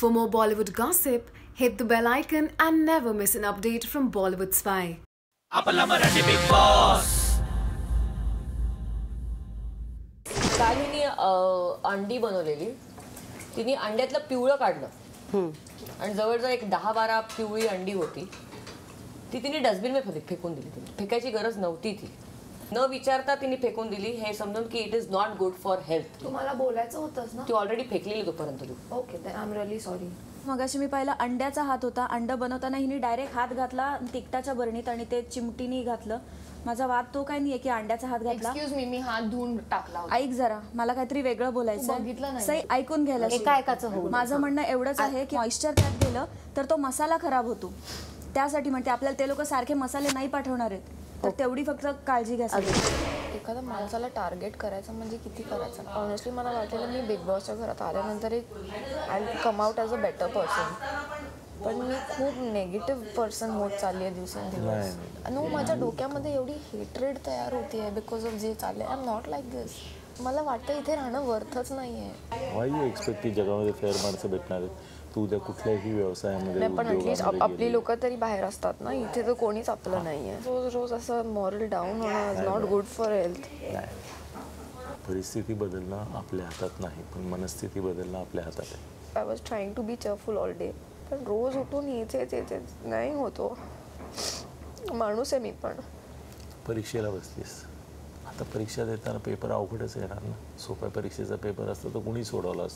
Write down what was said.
For more Bollywood gossip, hit the bell icon and never miss an update from Bollywood Spy. आपला Marathi big boss. काल हिने अंडी बनवलेली. तिने अंड्यातलं पिवळं काढलं आणि जवळजवळ एक 10-12 पिवळी अंडी होती. ती तिने डस्टबिनमध्ये फेकून दिली. फेकायची गरज नव्हती ती. न विचारता तिने फेकून दिली हे समजून की it is not good for health. तुम्हाला बोलायचं होतंच ना. ती ऑलरेडी फेकलेली तोपर्यंत तू. Okay then I am really sorry. मगाशी मी पाहिलं अंड्याचा हात होता. अंड बनवताना हिने डायरेक्ट हात घातला तिखटाच्या बरणीत आणि ते चिमटीने घातलं. माझा वाद तो काय नाहीये की अंड्याचा हात घातला. एक्सक्यूज मी हात धुवून टाकला. ऐक जरा मला काहीतरी वेगळं बोलायचं सही ऐकून घ्यायला एका एकाचं होऊ. माझं म्हणणं एवढंच आहे की मॉइश्चर त्यात गेलं तर तो मसाला खराब होतो. त्यासाठी म्हणते आपल्याला ते लोक सारखे मसाले नाही पाठवणार आहेत तर तेवढी फक्त काळजी घ्या. एखाद्या माणसाला टार्गेट करायचं म्हणजे किती करायचं. ऑनेस्टली मला वाटलेलं मी बिग बॉसच्या घरात आल्यानंतर एक I will come out as a better person. पण मी खूप नेगेटिव्ह पर्सन होत चालली आहे दिवसेंदिवस. नो माझ्या डोक्यामध्ये एवढी हेट्रेड तयार होती आहे बिकॉज ऑफ जे चाललंय. आय एम नॉट लाईक दिस. मला वाटतं इथे राहणं वर्थच नाही आहे. व्हाय यू एक्सपेक्ट की जगामध्ये फेअर माणसं भेटणार आहेत. तू उद्या कुठल्याही व्यवसायामध्ये पण ॲटलिस्ट आपली लोक तरी बाहेर असतात ना. इथे तर कोणीच आपलं नाही आहे. रोज रोज असं मॉरल डाऊन होणं is not good for health. परिस्थिती बदलणं आपल्या हातात नाही पण मनस्थिती बदलणं आपल्या हातात आहे. I was trying to be cheerful all day. पण रोज उठून येते नाही होतो. माणूस आहे मी पण. परीक्षेला बसलीस आता परीक्षा देताना पेपर अवघडच येणार ना. सोप्या परीक्षेचा पेपर असतं तर कुणी सोडवला असतं.